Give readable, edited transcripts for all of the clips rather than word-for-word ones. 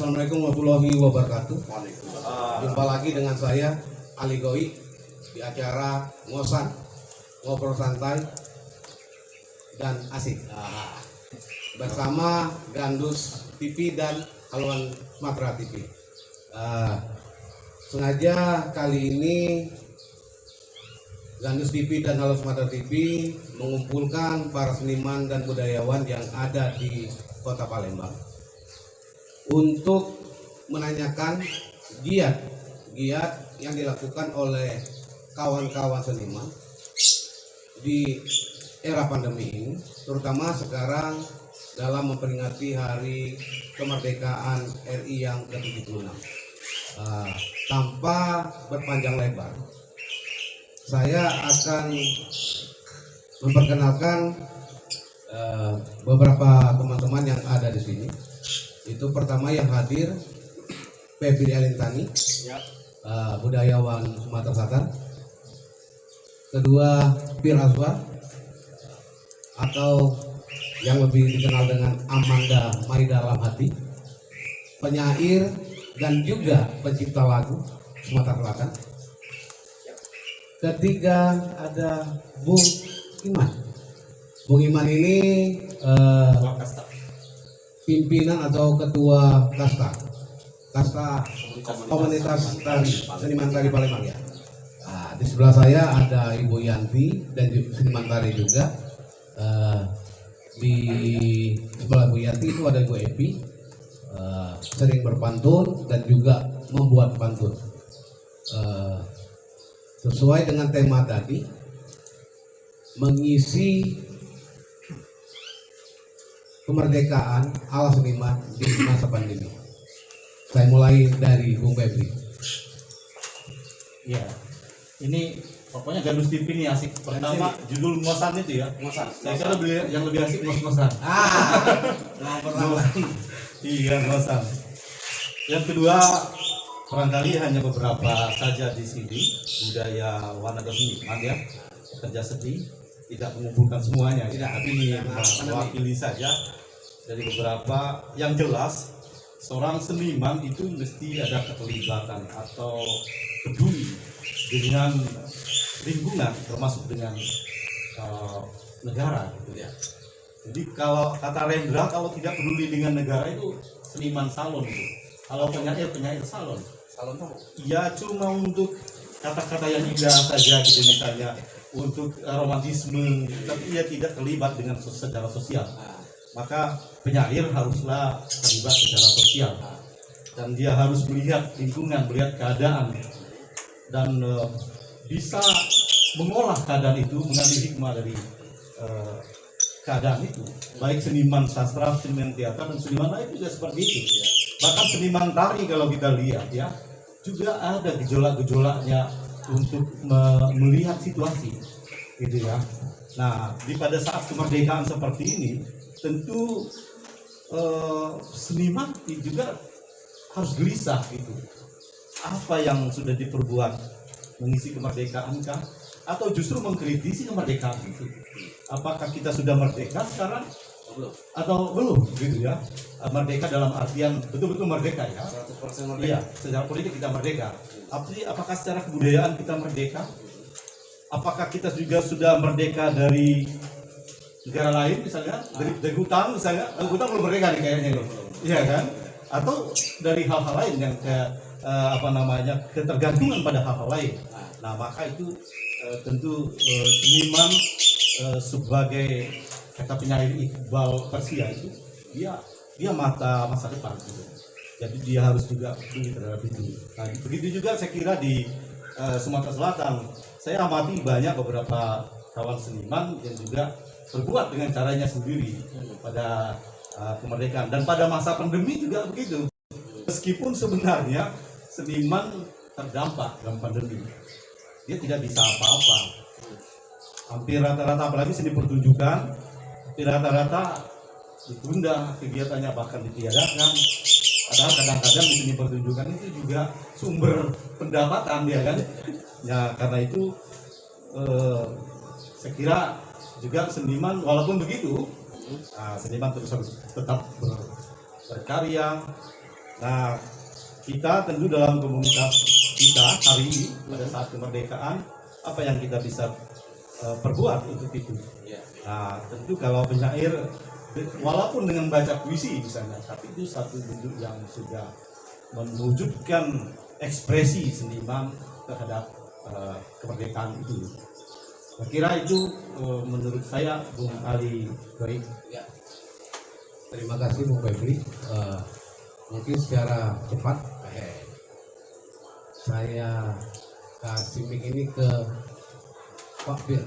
Assalamualaikum warahmatullahi wabarakatuh. Jumpa lagi dengan saya Ali Goi di acara Ngosan, ngobrol santai dan asik bersama Gandus TV dan Haluan Sumatera TV. Sengaja kali ini Gandus TV dan Haluan Sumatera TV mengumpulkan para seniman dan budayawan yang ada di Kota Palembang untuk menanyakan giat yang dilakukan oleh kawan-kawan seniman di era pandemi ini, terutama sekarang dalam memperingati hari kemerdekaan RI yang ke-76. Tanpa berpanjang lebar, saya akan memperkenalkan beberapa teman-teman yang ada di sini. Itu pertama yang hadir Febri Alintani, budayawan Sumatera Selatan. Kedua Pir Azwar atau yang lebih dikenal dengan Amanda Maida Lamhati, penyair dan juga pencipta lagu Sumatera Selatan. Ketiga ada Bung Iman. Bung Iman ini pimpinan atau ketua kasta komunitas tari seniman tari Palembang ya. Di sebelah saya ada Ibu Yanti dan seniman tari juga. Di sebelah Bu Yanti itu ada Ibu Epi, sering berpantun dan juga membuat pantun. Sesuai dengan tema tadi, mengisi kemerdekaan ala seniman di masa pandemi. Saya mulai dari Bung Febri. Ya, ini pokoknya Gandus TV ini asik. Pertama judul ngosan itu ya. Ngosan. Saya kira yang lebih asik ngos-ngosan. Iya, ngosan. Yang kedua, barangkali hanya beberapa saja di sini budaya atau seniman ya, kerja seni, tidak mengumpulkan semuanya. Tidak, tapi ini mewakili saja dari beberapa. Yang jelas, seorang seniman itu mesti ada keterlibatan atau peduli dengan lingkungan, termasuk dengan negara gitu ya. Jadi kalau kata Rendra, kalau tidak peduli dengan negara itu seniman salon itu. Kalau penyair salon. Salon apa? Ya cuma untuk kata-kata yang indah saja gitu, misalnya untuk romantisme, tapi ia tidak terlibat dengan secara sosial. Maka penyair haruslah terlibat secara sosial dan dia harus melihat lingkungan, melihat keadaan dan bisa mengolah keadaan itu, mengambil hikmah dari keadaan itu. Baik seniman sastra, seniman teater dan seniman lain juga seperti itu ya. Bahkan seniman tari kalau kita lihat ya, juga ada gejolak-gejolaknya untuk melihat situasi gitu ya. Nah, pada saat kemerdekaan seperti ini tentu seniman juga harus gelisah gitu. Apa yang sudah diperbuat, mengisi kemerdekaan kah? Atau justru mengkritisi kemerdekaan itu? Apakah kita sudah merdeka sekarang? Atau belum gitu ya? Merdeka dalam artian betul-betul merdeka ya? 100% merdeka. Iya, secara politik kita merdeka. Apakah secara kebudayaan kita merdeka? Apakah kita juga sudah merdeka dari negara lain misalnya, dari hutan misalnya? Hutan belum merdeka nih kayaknya loh. Iya kan? Atau dari hal-hal lain yang ketergantungan pada hal-hal lain. Nah, maka itu tentu seniman sebagai kata penyair Iqbal Persia itu dia mata masa depan gitu. Jadi dia harus juga peduli terhadap itu. Nah, begitu juga saya kira di Sumatera Selatan. Saya amati banyak beberapa kawan seniman yang juga berbuat dengan caranya sendiri pada kemerdekaan dan pada masa pandemi juga begitu. Meskipun sebenarnya seniman terdampak dalam pandemi, dia tidak bisa apa-apa. Hampir rata-rata, apalagi seni pertunjukan, hampir rata-rata ditunda kegiatannya, bahkan ditiadakan. Padahal kadang-kadang di seni pertunjukan itu juga sumber pendapatan ya kan. Ya karena itu saya kira juga seniman walaupun begitu, seniman terus harus tetap berkarya, Nah, kita tentu dalam komunitas kita hari ini pada saat kemerdekaan, apa yang kita bisa perbuat untuk itu. Nah, tentu kalau penyair walaupun dengan baca puisi misalnya, tapi itu satu bentuk yang sudah mewujudkan ekspresi seniman terhadap kemerdekaan itu. Saya kira itu menurut saya Bung Ali baik. Ya. Terima kasih Bung Febri. Mungkin secara cepat saya kasih mic ini ke Pak Fir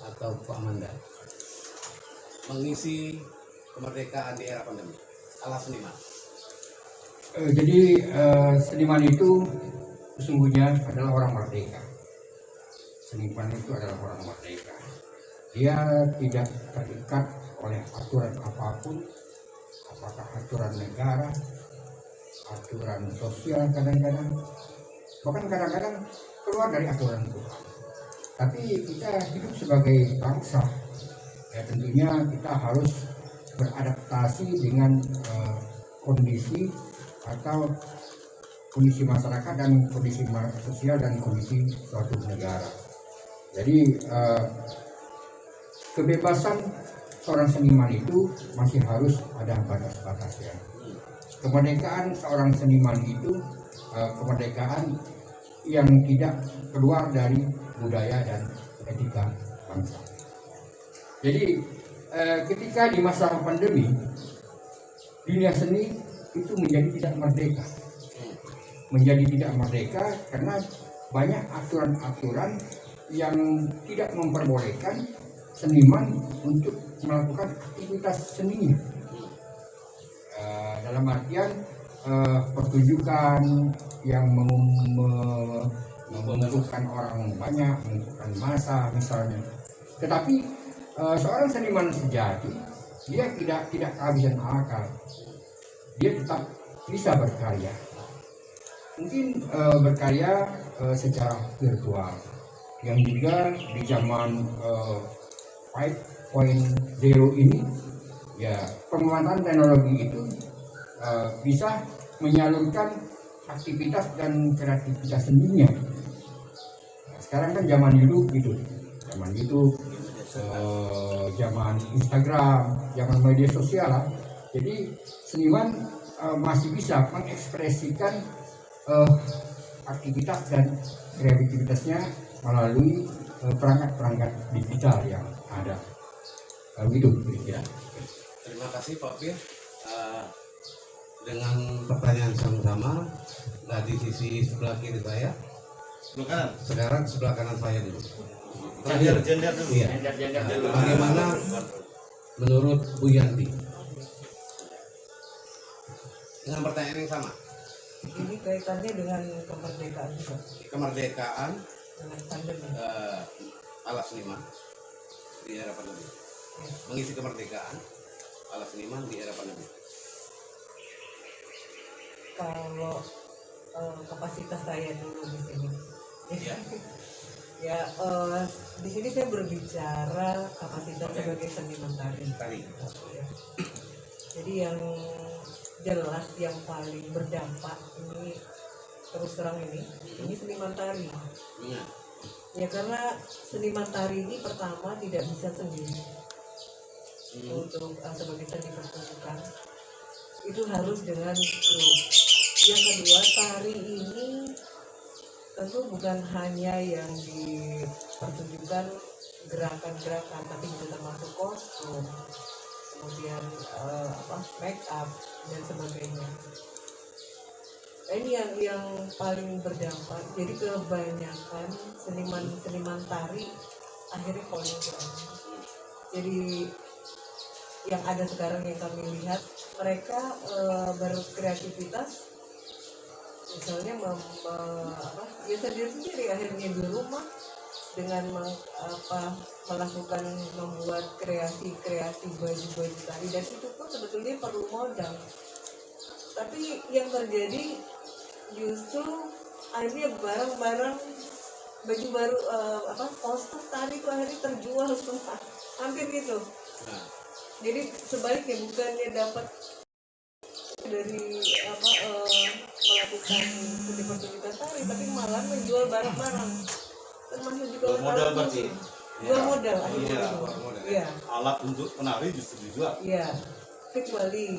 atau Pak Manda, mengisi kemerdekaan di era pandemi ala seniman. Jadi seniman itu sesungguhnya adalah orang merdeka. Seniman itu adalah orang merdeka. Dia tidak terikat oleh aturan apapun, apakah aturan negara, aturan sosial kadang-kadang, bahkan kadang-kadang keluar dari aturan Tuhan. Tapi kita hidup sebagai bangsa, ya tentunya kita harus beradaptasi dengan kondisi atau kondisi masyarakat dan kondisi sosial dan kondisi suatu negara. Jadi kebebasan seorang seniman itu masih harus ada batas-batasnya. Kemerdekaan seorang seniman itu kemerdekaan yang tidak keluar dari budaya dan etika bangsa. Jadi ketika di masa pandemi, dunia seni itu menjadi tidak merdeka. Menjadi tidak merdeka karena banyak aturan-aturan yang tidak memperbolehkan seniman untuk melakukan aktivitas seninya. Dalam artian pertunjukan yang mengumpulkan orang banyak, mengumpulkan massa misalnya. Tetapi seorang seniman sejati dia tidak kehabisan akal. Dia tetap bisa berkarya. Mungkin berkarya secara virtual, yang juga di zaman 5.0 ini, ya penguatan teknologi itu bisa menyalurkan aktivitas dan kreativitas seninya. Nah, sekarang kan zaman YouTube gitu, zaman Instagram, zaman media sosial lah. Jadi seniman masih bisa mengekspresikan aktivitas dan kreativitasnya melalui perangkat-perangkat digital yang ada. Gitu. Ya. Terima kasih Pak Fir. Dengan pertanyaan sama-sama, nah di sisi sebelah kiri saya, Sebelah kanan. sekarang sebelah kanan saya dulu. Gender dulu. Iya. Bagaimana menurut Bu Yanti? Dengan pertanyaan yang sama. Ini kaitannya dengan kemerdekaan juga, Kemerdekaan dengan pandemi. ala seniman di era pandemi. Mengisi kemerdekaan ala seniman di era pandemi. Kalau kapasitas saya dulu di sini, Ya. ya di sini saya berbicara kapasitas sebagai seniman tari. Ya. Jadi yang jelas yang paling berdampak ini terus terang ini seniman tari. Ya. Ya karena seniman tari ini pertama tidak bisa sendiri untuk sebagai seni pertunjukan, itu harus dengan grup. Yang kedua, tari ini tentu bukan hanya yang dipertunjukkan gerakan-gerakan, tapi juga termasuk kostum, kemudian make up dan sebagainya. Ini yang paling berdampak. Jadi kebanyakan seniman tari akhirnya poligram. Jadi yang ada sekarang yang kami lihat, mereka berkreativitas, misalnya ya sendiri akhirnya di rumah dengan membuat kreasi baju-baju tari, dan itu pun sebetulnya perlu modal. Tapi yang terjadi justru akhirnya barang-barang baju baru kostum tari itu akhirnya terjual semua, hampir gitu. Jadi sebaliknya bukannya dapat dari melakukan aktivitas tari, tapi malah menjual barang-barang, termasuk juga Jual modal berarti. jual modal akhirnya Iya, itu. jual modal. Iya. Alat untuk penari justru dijual. Iya, kecuali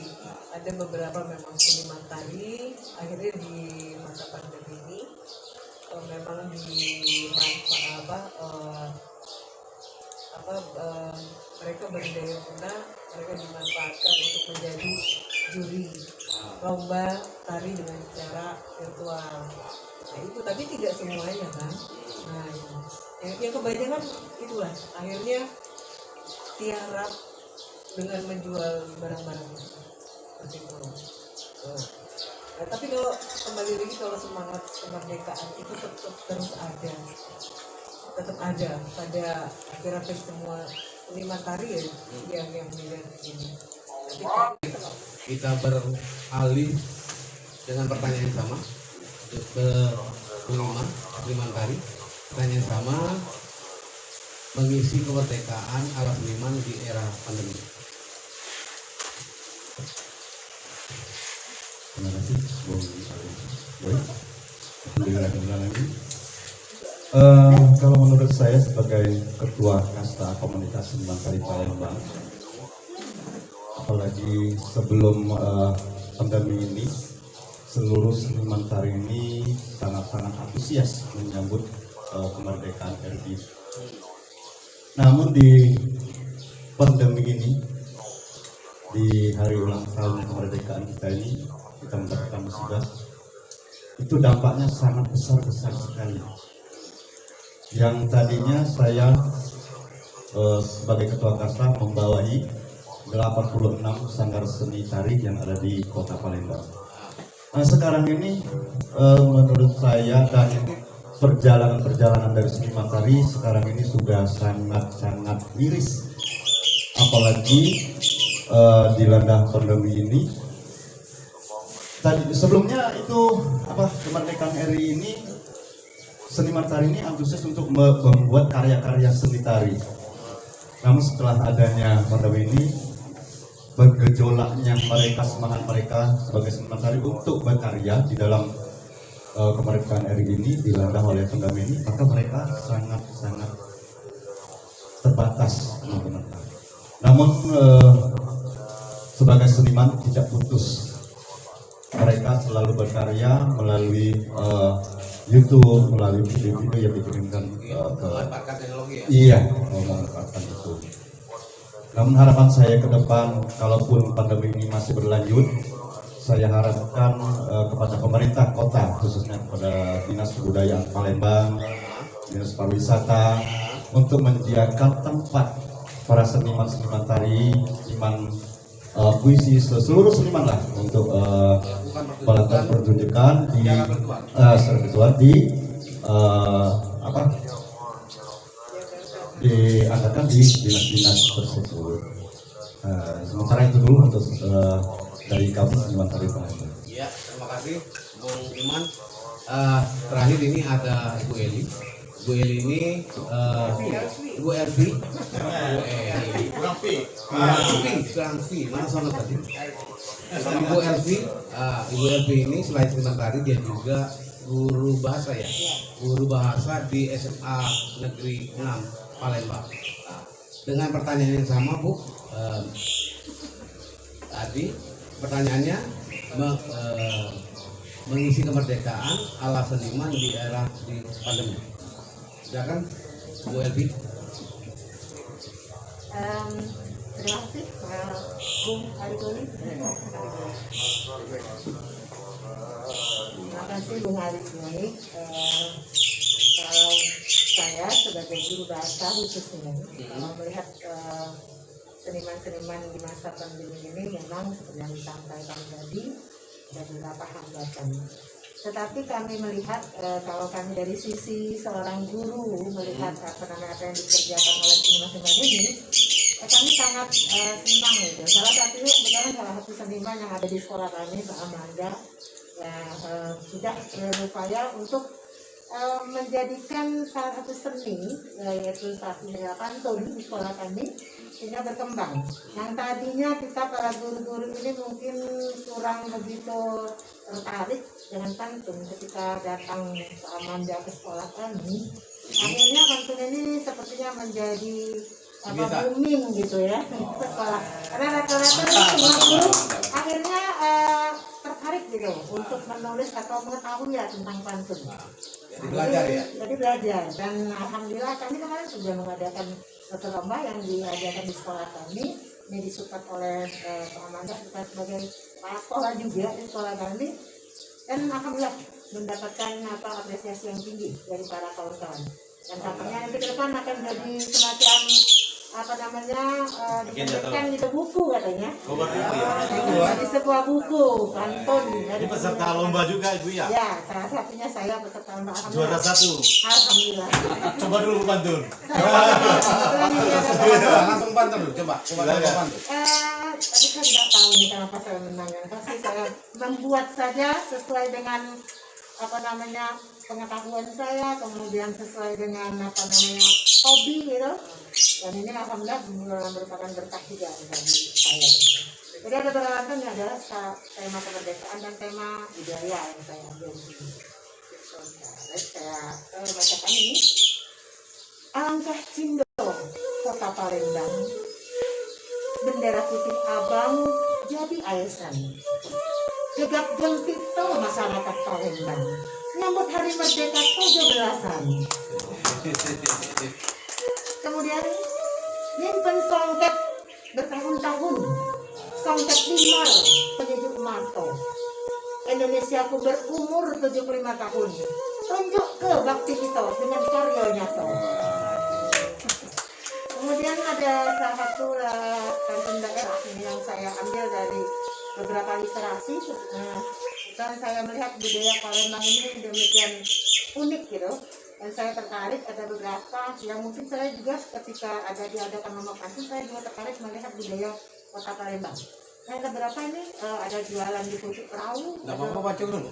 ada beberapa memang seniman tari akhirnya di masa pandemi ini memang mereka berdaya guna, mereka dimanfaatkan untuk menjadi juri lomba tari dengan cara virtual. Nah itu, tapi tidak semuanya kan. Nah yang kebanyakan itulah akhirnya tiarap dengan menjual barang-barang seperti itu. Nah, tapi kalau kembali lagi, kalau semangat kemerdekaan itu tetap terus ada, tetap ada pada akhir-akhir semua seniman tari ya yang melihat ini. Kita beralih dengan pertanyaan yang sama ke seniman tari. Pertanyaan yang sama, mengisi kemerdekaan ala seniman di era pandemi. Terima kasih, Bung Boy. Alhamdulillah lagi. Kalau menurut saya sebagai ketua kasta komunitas seniman tari Palembang, apalagi sebelum pandemi ini, seluruh seniman tari ini sangat-sangat antusias menyambut kemerdekaan RI. Namun di pandemi ini, di hari ulang tahun kemerdekaan kita ini, kita mendapatkan musibah, itu dampaknya sangat besar sekali. Yang tadinya saya sebagai ketua kasta membawahi 86 sanggar seni tari yang ada di kota Palembang. Nah sekarang ini menurut saya dan perjalanan dari seniman tari sekarang ini sudah sangat miris, apalagi dilanda pandemi ini. Tadi sebelumnya itu kemerdekaan RI ini, seniman tari ini antusias untuk membuat karya-karya seni tari. Namun setelah adanya pandemi ini, bergejolaknya semangat mereka sebagai seniman tari untuk berkarya di dalam kemerdekaan RI ini dilanda oleh pandemi ini, maka mereka sangat terbatas. Namun sebagai seniman tidak putus, mereka selalu berkarya melalui YouTube, melalui video-video yang dikirimkan ke Memanfaatkan teknologi ya? Iya, memanfaatkan itu. Namun harapan saya ke depan, kalaupun pandemi ini masih berlanjut, saya harapkan kepada pemerintah kota, khususnya kepada Dinas Kebudayaan Palembang, Dinas Pariwisata, untuk menyediakan tempat para seniman tari, seniman puisi, seluruh seniman lah, untuk melakukan pertunjukan secara virtual diadakan di dinas-dinas tersebut. Sementara itu dulu untuk dari kami seniman tari Palembang. Iya, terima kasih Bung Iman. Terakhir ini ada Ibu Eli. Ibu Eli ini Ibu Elvi. Kurang V, mana sono tadi? Ibu Elvi, Ibu Elvi ini selain seniman tari, dia juga guru bahasa ya, guru bahasa di SMA Negeri 6 Palembang. Dengan pertanyaan yang sama Bu, tadi pertanyaannya mengisi kemerdekaan ala seniman di era di pandemi. Silakan Bu Elvi. Terima kasih Bung Arigoli. Terima kasih Bung Arigoli. Kalau saya sebagai guru bahasa khususnya, kalau melihat seniman-seniman di masa pandemi ini, memang seperti yang disampaikan tadi ada beberapa hambatan. Tetapi kami melihat kalau kami dari sisi seorang guru melihat apa yang dikerjakan oleh seniman-seniman ini, kami sangat senang gitu. Salah satunya kebetulan salah satu seniman yang ada di sekolah kami, Pak Amanda, sudah berupaya untuk menjadikan salah satu seni, yaitu seni pantun di sekolah kami, sehingga berkembang. Yang tadinya kita para guru-guru ini mungkin kurang begitu tertarik dengan pantun ketika datang ke Amanda ke sekolah kami. Akhirnya pantun ini sepertinya menjadi booming gitu ya di sekolah. Karena rata-rata semua guru akhirnya tertarik gitu untuk menulis atau mengetahui ya tentang pantun. Jadi belajar ya. Jadi belajar, dan alhamdulillah kami kemarin sudah mengadakan satu lomba yang diadakan di sekolah kami. Ini disupport oleh Pak Amanda, kita sebagai kepala sekolah juga di sekolah kami, dan alhamdulillah mendapatkan apresiasi yang tinggi dari para kawan-kawan. Dan katanya nanti ke depan akan jadi semacam dijadikan di buku katanya. Di sebuah buku pantun. Jadi peserta lomba juga Ibu ya? Ya, salah satunya saya peserta lomba. Juara 1. Alhamdulillah. Coba dulu pantun. Langsung pantun dulu, coba pantun. Tadi kan nggak tahu nih kenapa saya menang. Pasti saya membuat saja sesuai dengan pengetahuan saya, kemudian sesuai dengan hobi gitu. Dan ini alhamdulillah merupakan berkah juga bagi saya. Jadi ada beberapa ini adalah tema kemerdekaan dan tema budaya yang saya ambil di sini. Saya bacakan ini. Alangkah cindo kota Palembang, bendera putih abang jadi aesan. Gegap gempito masyarakat Palembang, nyambut hari merdeka 17-an. Kemudian nyimpen songket bertahun-tahun, songket limal penyejuk mato. Indonesiaku berumur 75 tahun, tunjuk ke bakti kita dengan karya nyata. Kemudian ada salah satu pantun daerah yang saya ambil dari beberapa literasi, dan saya melihat budaya Palembang ini demikian unik gitu. Dan saya tertarik, ada beberapa yang mungkin saya juga ketika diadakan lomba pantun, saya juga tertarik melihat budaya kota Palembang. Nah, ada beberapa ini ada jualan di pucuk perahu. Nggak apa-apa, baca dulu.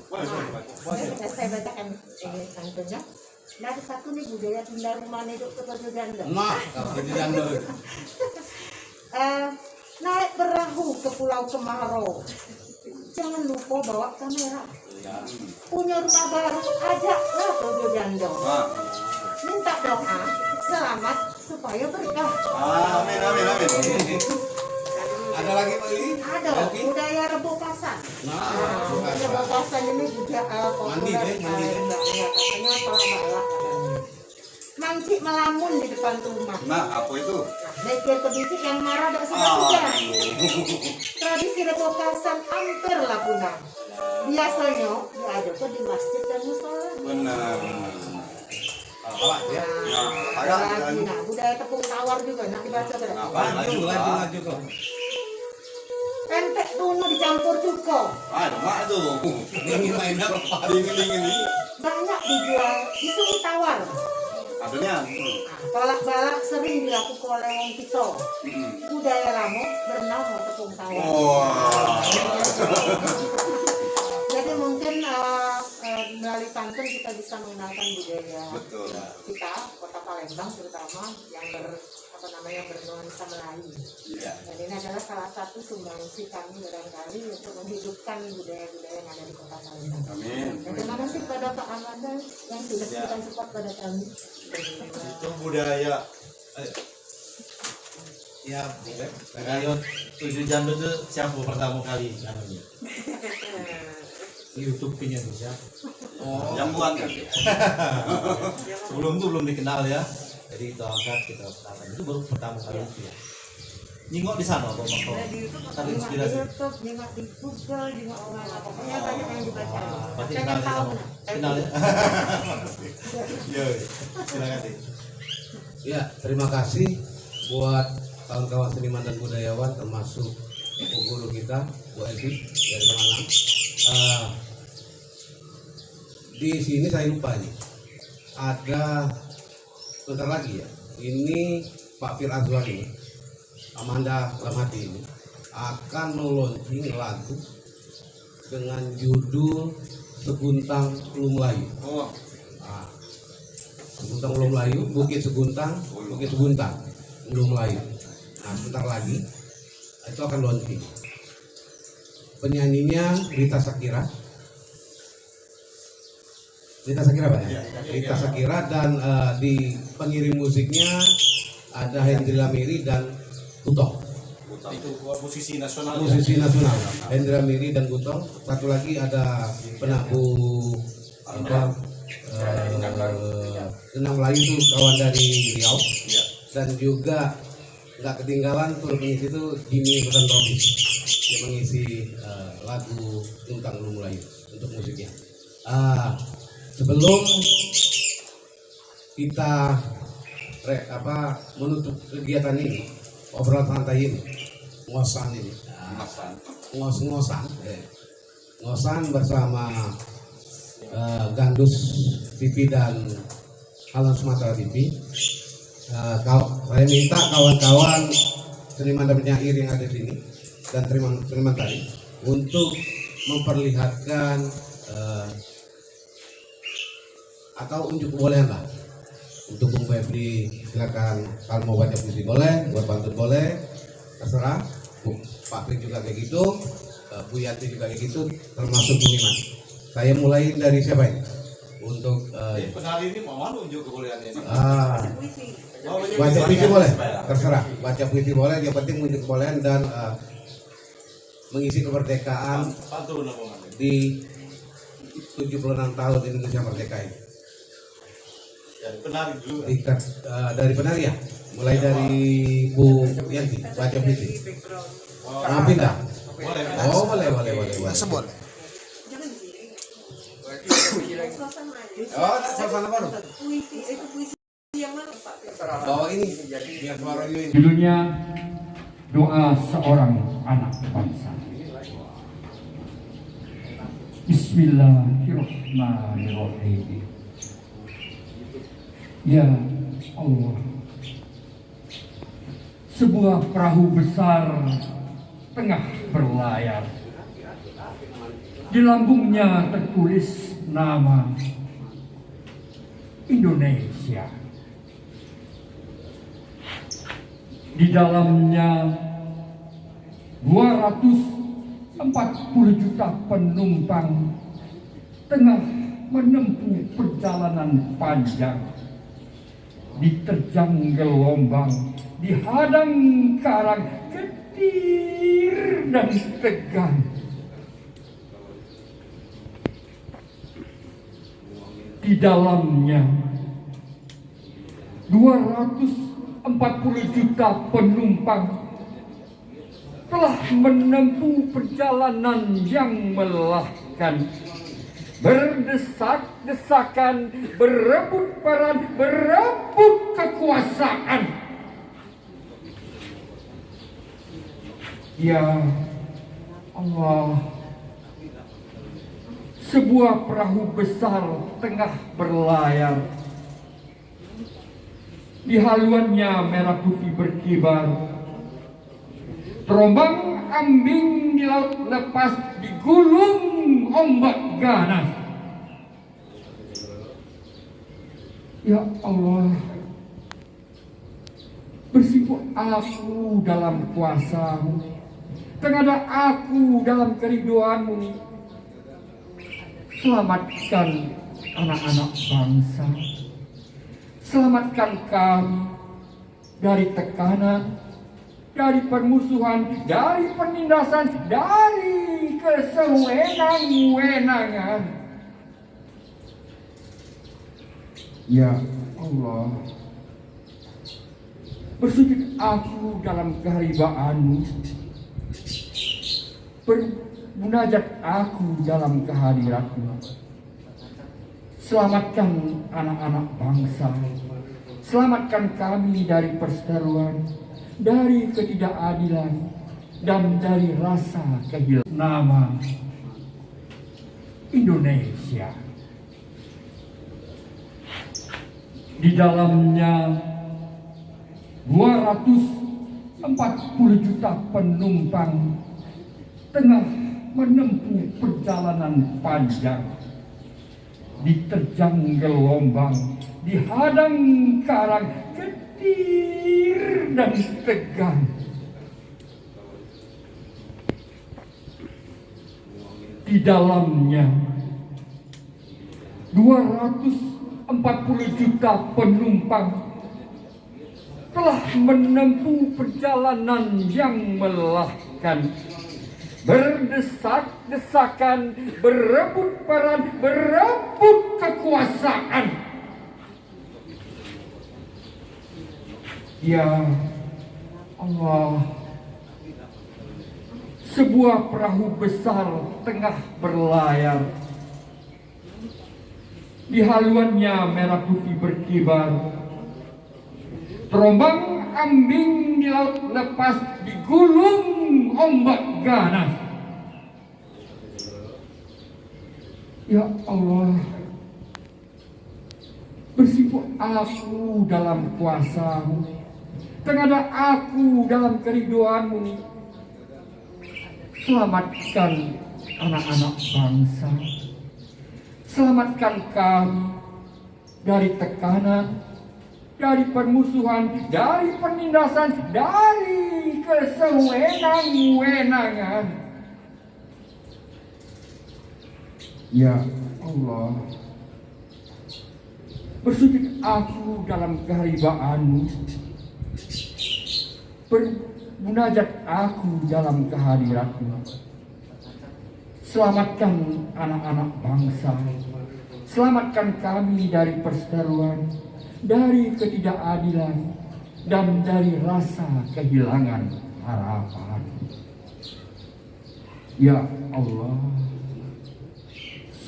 Saya bacakan ini pantunnya. Nah, ada satu nih budaya tinggal rumah hidup seperti janda. Nah, seperti janda. Naik perahu ke Pulau Kemarau. Jangan lupa bawa kamera. Punya rumah baru, ajaklah Dodo Jando. Minta doa selamat supaya berkah. Amin, amin, amin. Ada lagi Pak Ili? Ada budaya rebokasan. Nah, Rebokasan ini juga mandi deh. Ya, katanya kalau balak. Mancik melamun di depan rumah. Nah, apa itu? Mikir kebiji yang marah dan sebagainya. Tradisi rebokasan hampirlah punah. Biasanya diadakan di masjid dan musola. Benar. Apa ya? Ada lagi, budaya tepung tawar juga, nanti baca berapa. Lanjut. Pempek tunu dicampur cuko. Ada mak tuh. Dingin main apa? Dingin ini. Banyak dijual di sungai tawar. Adanya. Tolak balak sering dilakukan oleh wong kita. Budaya lama bernama tepung tawar. Jadi mungkin melalui pantun kita bisa mengenalkan budaya kita, kota Palembang terutama yang bernuansa Melayu. Dan ini adalah salah satu sumbangsi kami barangkali untuk menghidupkan budaya-budaya yang ada di kota Palembang. Amin. Dan terima kasih kepada Pak Amanda yang sudah memberikan support pada kami. Itu budaya. Ya, boleh. Ayo 7 jam itu siapa pertama kali namanya? YouTube punya Indonesia. Oh, Yang buat kan? Sebelum itu belum dikenal ya. Jadi kita angkat, kita kenalkan. Itu baru pertama kali itu ya. Nyingok di sana Bapak Makro. Ada di YouTube, Tadi di inspirasi. YouTube, juga di Google, juga pokoknya banyak yang dibaca. Berarti Pengen kenal ya tahu sama. nah. Kenal ya. Yo, silakan deh. ya, terima kasih buat kawan-kawan seniman dan budayawan termasuk ibu guru kita Bu Elvi dari Semarang. Di sini saya lupa nih, ada bentar lagi ya. Ini Pak Fir Azwan ini, Amanda Lamati ini akan meluncing lagu dengan judul Seguntang Flu Melayu. Oh, Nah, Seguntang Ulu Melayu, Bukit Seguntang, Ulu Melayu. Nah, sebentar lagi itu akan launching. Penyanyinya Rita Sakira Pak ya? Rita Sakira, dan di pengiring musiknya ada Hendra Miri dan Gutong. Itu musisi nasional. Musisi nasional, Hendra Miri dan Gutong. Satu lagi ada penabuh Tenang Melayu itu kawan dari Riau. Dan juga nggak ketinggalan turut mengisi itu Jimmy Hutan Tropis yang mengisi lagu Tentang Ulu Melayu untuk musiknya. Sebelum kita menutup kegiatan ini, obrolan santai ini, ngosan bersama Gandus TV dan Alam Sumatera TV. Saya minta kawan-kawan seniman dan penyair yang ada di sini dan seniman tadi untuk memperlihatkan atau unjuk kebolehan lah untuk Bung Febri. Silakan, kalau mau baca puisi boleh, buat pantun boleh, terserah. Pak Frik juga kayak gitu, Bu Yanti juga kayak gitu, termasuk Bu Iman. Saya mulai dari siapa ini? Untuk penari ini mau unjuk kebolehannya ini. Baca puisi boleh, terserah. Baca puisi boleh, yang penting unjuk kebolehan dan mengisi kemerdekaan Pantun apa di 76 tahun Indonesia merdeka ini. Penari dulu. Dari penari ya, mulai dari Bu Yanti, baca puisi. Pindah. Boleh. Oh, boleh. Seboleh. Oh, suasana baru. Puisi yang mana Pak? Bawa ini biar suara ini. Judulnya Doa Seorang Anak Bangsa. Bismillahirrahmanirrahim. Ya Allah, sebuah perahu besar tengah berlayar. Di lambungnya tertulis nama Indonesia. Di dalamnya 240 juta penumpang tengah menempuh perjalanan panjang, diterjang gelombang, dihadang karang, getir dan tegang. Di dalamnya 240 juta penumpang telah menempuh perjalanan yang melelahkan, berdesak-desakan, berebut peran, berebut kekuasaan. Ya Allah, sebuah perahu besar tengah berlayar. Di haluannya merah putih berkibar, terombang ambing di laut lepas, digulung ombak ganas. Ya Allah, bersimpuh aku dalam kuasa-Mu, tengadah aku dalam keriduan-Mu. Selamatkan anak-anak bangsa, selamatkan kami dari tekanan, dari permusuhan, dari penindasan, dari kesewenang-wenangan. Ya Allah, bersujud aku dalam kehariban-Mu, bermunajat aku dalam kehadirat-Mu. Selamatkan anak-anak bangsa, selamatkan kami dari perseteruan, dari ketidakadilan, dan dari rasa kehilangan nama Indonesia. Di dalamnya 240 juta penumpang tengah menempuh perjalanan panjang, diterjang gelombang, dihadang karang getir dan tegang. Di dalamnya 240 juta penumpang telah menempuh perjalanan yang melelahkan, berdesak-desakan, berebut peran, berebut kekuasaan. Ya Allah, sebuah perahu besar tengah berlayar. Di haluannya merah putih berkibar. Terombang ambing di laut lepas, digulung ombak ganas. Ya Allah, bersimpuh aku dalam kuasa-Mu, tengada aku dalam keriduan-Mu. Selamatkan anak-anak bangsa, selamatkan kami dari tekanan, dari permusuhan, dari penindasan, dari kesewenang-wenangan. Ya Allah, bersujud aku dalam kehariban-Mu, bermunajat aku dalam kehadirat-Mu. Selamatkan anak-anak bangsa, selamatkan kami dari perseteruan, dari ketidakadilan, dan dari rasa kehilangan harapan. Ya Allah,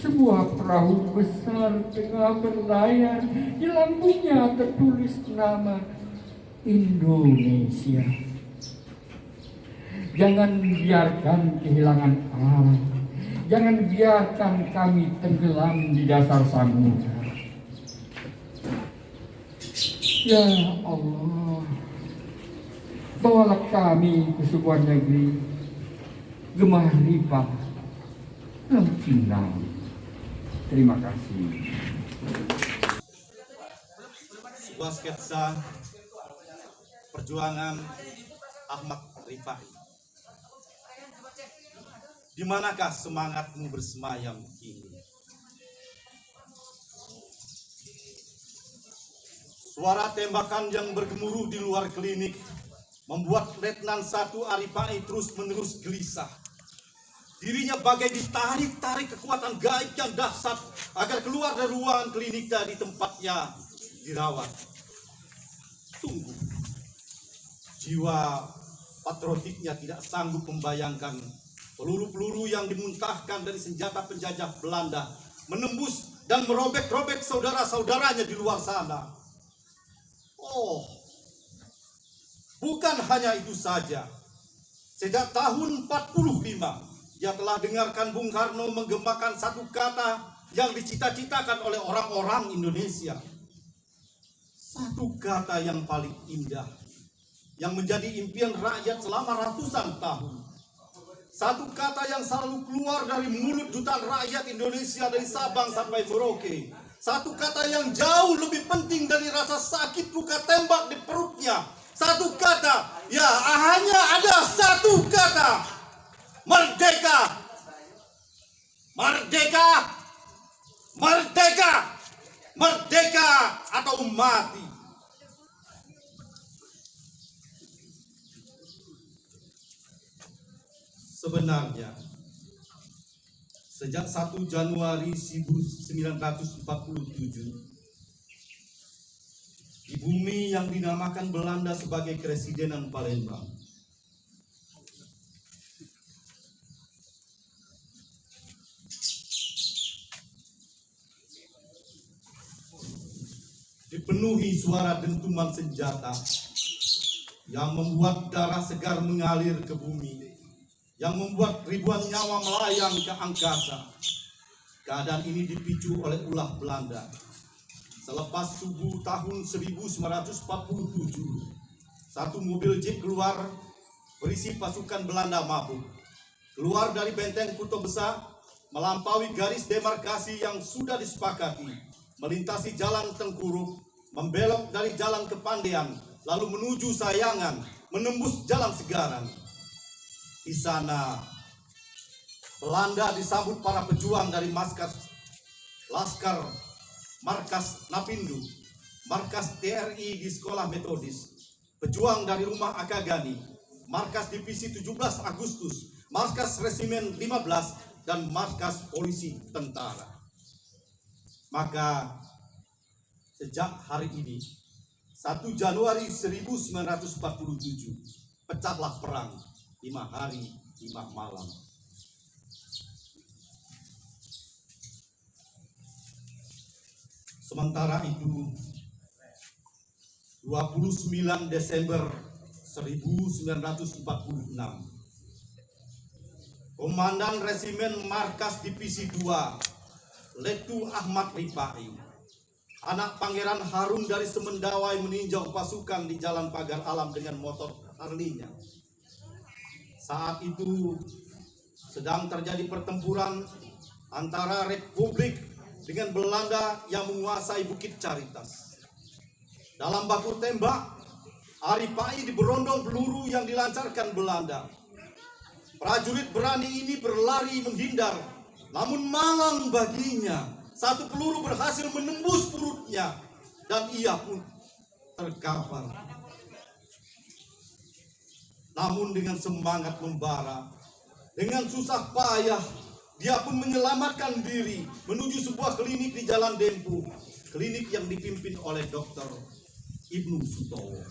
sebuah perahu besar tengah berlayar, di lambungnya tertulis nama Indonesia. Jangan biarkan kehilangan arah, jangan biarkan kami tenggelam di dasar samudra. Ya Allah, bawalah kami ke sebuah negeri gemah ripah Lemcinang. Terima kasih. Sebuah sketsa perjuangan Ahmad Rifai. Di manakah semangatmu bersemayam kini? Suara tembakan yang bergemuruh di luar klinik membuat Letnan 1 Arifai terus-menerus gelisah. Dirinya bagai ditarik-tarik kekuatan gaib yang dahsyat agar keluar dari ruangan kliniknya di tempatnya dirawat. Tunggu. Jiwa patriotiknya tidak sanggup membayangkan peluru-peluru yang dimuntahkan dari senjata penjajah Belanda menembus dan merobek-robek saudara-saudaranya di luar sana. Oh, bukan hanya itu saja. Sejak tahun 45, dia telah dengarkan Bung Karno menggemakan satu kata yang dicita-citakan oleh orang-orang Indonesia. Satu kata yang paling indah, yang menjadi impian rakyat selama ratusan tahun. Satu kata yang selalu keluar dari mulut jutaan rakyat Indonesia dari Sabang sampai Merauke. Satu kata yang jauh lebih penting dari rasa sakit luka tembak di perutnya. Satu kata, ya hanya ada satu kata. Merdeka! Merdeka! Merdeka! Merdeka atau mati. Sebenarnya, sejak 1 Januari 1947, di bumi yang dinamakan Belanda sebagai Kresidenan Palembang, dipenuhi suara dentuman senjata yang membuat darah segar mengalir ke bumi, yang membuat ribuan nyawa melayang ke angkasa. Keadaan ini dipicu oleh ulah Belanda. Selepas subuh tahun 1947, satu mobil jeep keluar berisi pasukan Belanda mabuk. Keluar dari benteng Kutub Besar, melampaui garis demarkasi yang sudah disepakati. melintasi jalan Tengkuruk, membelok dari jalan Kepandean, lalu menuju Sayangan, menembus jalan Segaran. Di sana, Belanda disambut para pejuang dari Laskar Markas Napindu, Markas TRI di Sekolah Metodis, pejuang dari Rumah Akagani, Markas Divisi 17 Agustus, Markas Resimen 15, dan Markas Polisi Tentara. Maka sejak hari ini, 1 Januari 1947, pecahlah perang 5 hari 5 malam. Sementara itu, 29 Desember 1946, Komandan Resimen Markas Divisi 2, Letu Ahmad Ripai, anak Pangeran Harun dari Semendawai, meninjau pasukan di Jalan Pagar Alam dengan motor Harley-nya. Saat itu sedang terjadi pertempuran antara Republik dengan Belanda yang menguasai Bukit Caritas. Dalam baku tembak, Aripai diberondong peluru yang dilancarkan Belanda. Prajurit berani ini berlari menghindar, namun malang baginya, satu peluru berhasil menembus perutnya dan ia pun terkapar. Namun dengan semangat membara, dengan susah payah, dia pun menyelamatkan diri menuju sebuah klinik di Jalan Dempu, klinik yang dipimpin oleh Dr. Ibnu Sutowo.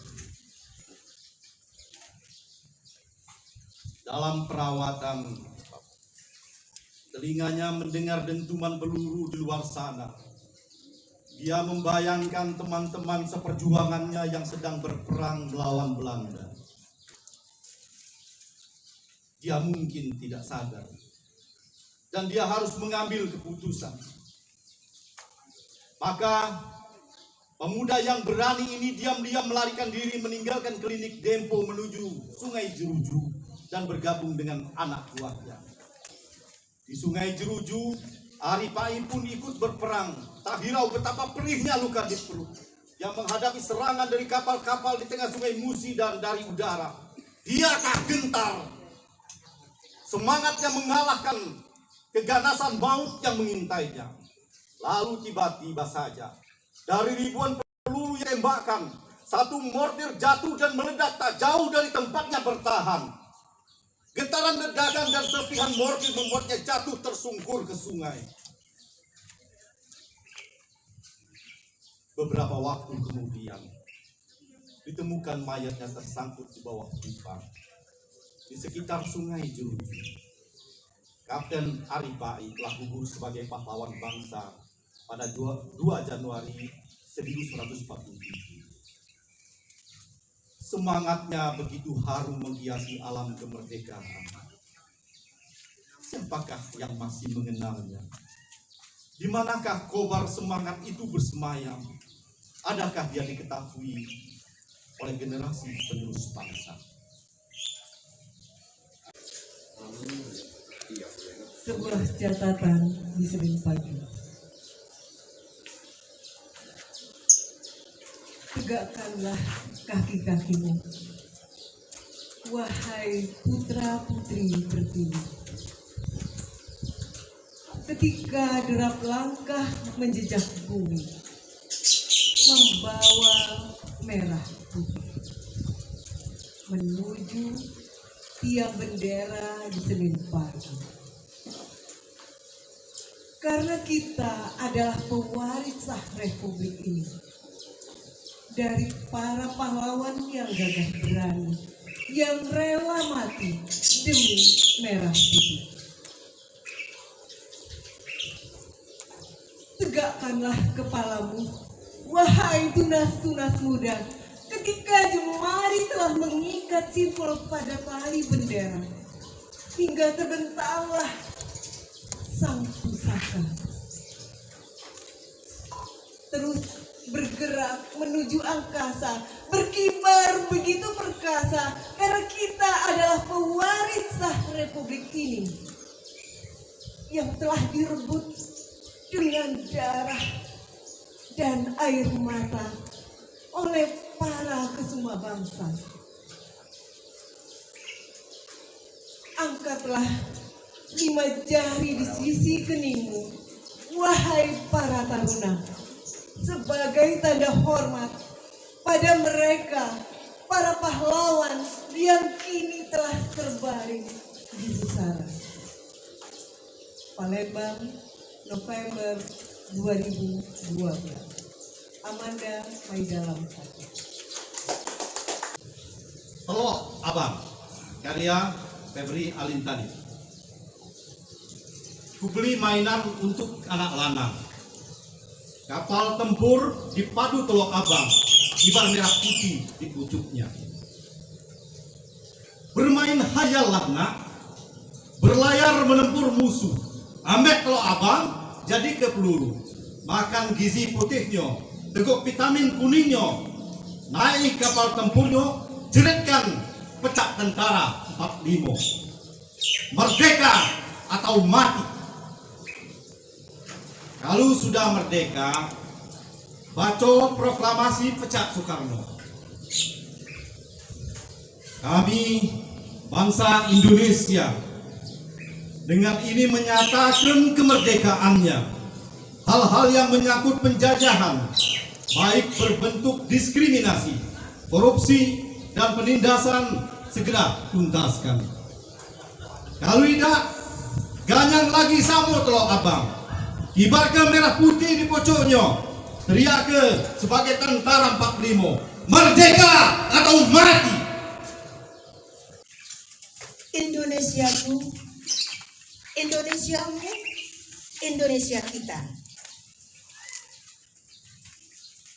Dalam perawatan, telinganya mendengar dentuman peluru di luar sana. Dia membayangkan teman-teman seperjuangannya yang sedang berperang melawan Belanda. Dia mungkin tidak sadar, dan dia harus mengambil keputusan. Maka pemuda yang berani ini diam-diam melarikan diri meninggalkan klinik Dempo menuju Sungai Jeruju dan bergabung dengan anak buahnya. Di Sungai Jeruju, Aripai pun ikut berperang. Tak hirau betapa perihnya luka di perut yang menghadapi serangan dari kapal-kapal di tengah Sungai Musi dan dari udara. Dia tak gentar. Semangatnya mengalahkan keganasan maut yang mengintainya. Lalu tiba-tiba saja, dari ribuan peluru yang ditembakkan, satu mortir jatuh dan meledak tak jauh dari tempatnya bertahan. Getaran ledakan dan serpihan mortir membuatnya jatuh tersungkur ke sungai. Beberapa waktu kemudian, ditemukan mayatnya tersangkut di bawah pipa di sekitar Sungai Jeruju. Kapten Aripai telah gugur sebagai pahlawan bangsa pada 2 Januari 1947. Semangatnya begitu harum menghiasi alam kemerdekaan. Siapakah yang masih mengenalnya? Di manakah kobar semangat itu bersemayam? Adakah dia diketahui oleh generasi penerus bangsa? Sebuah catatan di Senin pagi. Tegakkanlah kaki-kakimu, wahai putra-putri terpilih. Ketika derap langkah menjejak bumi, membawa merah putih, menuju tiang bendera di Senin pagi. Karena kita adalah pewaris sah Republik ini, dari para pahlawan yang gagah berani, yang rela mati demi merah putih. Tegakkanlah kepalamu, wahai tunas-tunas muda, ketika jemari telah mengikat simpul pada tali bendera, hingga terbentanglah sang pusaka. Terus bergerak menuju angkasa, berkibar begitu perkasa, karena kita adalah pewaris sah Republik ini yang telah direbut dengan darah dan air mata oleh para kesuma bangsa. Angkatlah 5 jari di sisi keningmu, wahai para taruna, sebagai tanda hormat pada mereka, para pahlawan yang kini telah terbaring di pusara. Palembang, November 2012. Amanda Maidalam. Telok Abang, karya Febri Alintani. Kubeli mainan untuk anak lanang. Kapal tempur dipadu Telok Abang, kibar merah putih di pucuknya. Bermain hayallah nak, berlayar menempur musuh. Ambek Telok Abang jadi ke peluru. Makan gizi putihnya, teguk vitamin kuningnya. Naik kapal tempurnya, jeretkan pecak tentara 45. Merdeka atau mati. Kalau sudah merdeka, baca proklamasi pecak Soekarno. Kami bangsa Indonesia dengan ini menyatakan kemerdekaannya. Hal-hal yang menyangkut penjajahan, baik berbentuk diskriminasi, korupsi, dan penindasan segera tuntaskan. Kalau tidak, ganyang lagi samo Telok Abang. Kibarkan merah putih di pocoknya. Teriak ke sebagai tentara 45. Merdeka atau mati. Indonesiaku, Indonesiamu, Indonesia kita.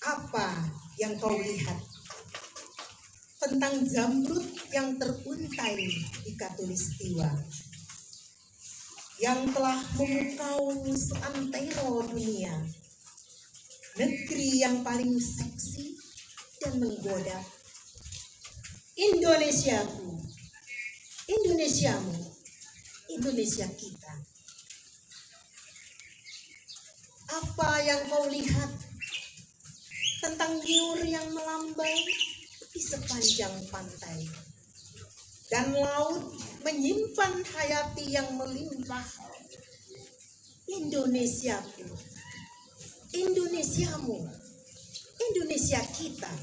Apa yang kau lihat tentang zamrud yang teruntai di Katulistiwa, yang telah memukau seantero dunia, negeri yang paling seksi dan menggoda? Indonesiaku, Indonesiamu, Indonesia kita. Apa yang kau lihat tentang nyur yang melambai di sepanjang pantai, dan laut menyimpan hayati yang melimpah? Indonesiaku, Indonesiamu, Indonesia kita.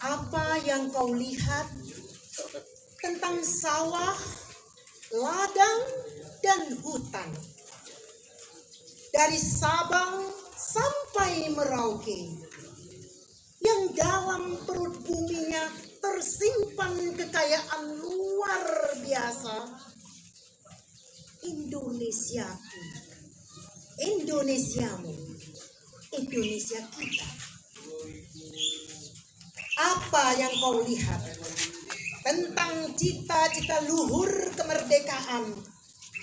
Apa yang kau lihat tentang sawah, ladang, dan hutan, dari Sabang sampai Merauke, yang dalam perut buminya tersimpan kekayaan luar biasa? Indonesiaku, Indonesiamu, Indonesia kita. Apa yang kau lihat tentang cita-cita luhur kemerdekaan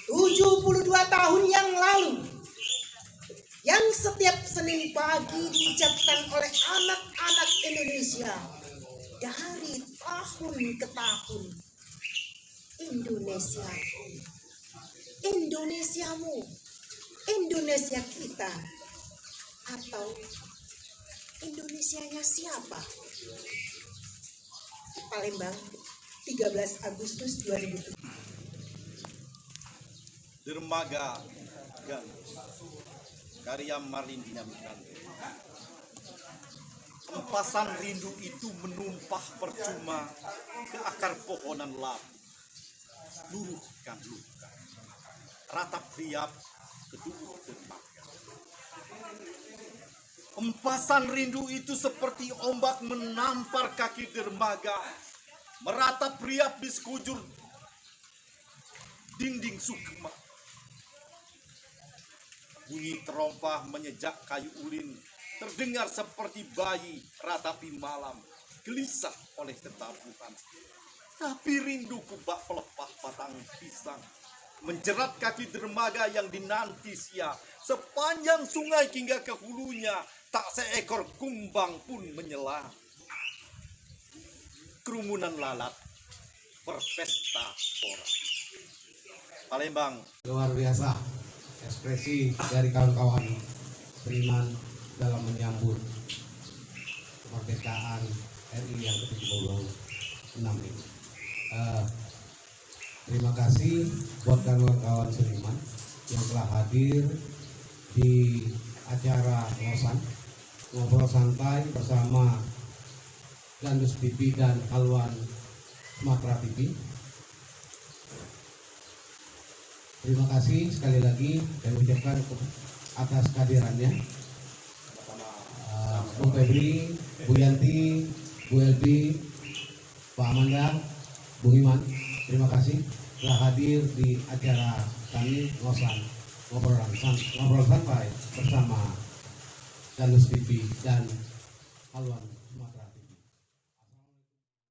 72 tahun yang lalu, yang setiap Senin pagi diucapkan oleh anak-anak Indonesia dari tahun ke tahun? Indonesiaku, Indonesiamu, Indonesia kita. Atau Indonesianya siapa? Palembang, 13 Agustus 2007. Dermaga dan karya Marlin Dinamikan. Empasan rindu itu menumpah percuma ke akar pohonan labu. Luruhkan luka, ratap riap ke tubuh dermaga. Empasan rindu itu seperti ombak menampar kaki dermaga, meratap riap di sekujur dinding sukma. Bunyi terompah menyejak kayu ulin terdengar seperti bayi ratapi malam, gelisah oleh ketabuhan. Tapi rinduku bak pelepah batang pisang, menjerat kaki dermaga yang dinanti sia. Sepanjang sungai hingga ke hulunya, tak seekor kumbang pun menyelam. Kerumunan lalat berpesta pora. Palembang, Luar biasa. ekspresi dari kawan-kawan seniman dalam menyambut kemerdekaan RI yang ke-76 ini. Terima kasih buat kawan-kawan seniman yang telah hadir di acara ngobrol santai bersama Gandus TV dan Haluan Sumatera TV. Terima kasih sekali lagi saya ucapkan atas kehadirannya Bu Febri, Bu Yanti, Bu Elbi, Pak Amanda, Bu Iman. Terima kasih telah hadir di acara kami ngobrol santai bersama Gandus TV dan Haluan.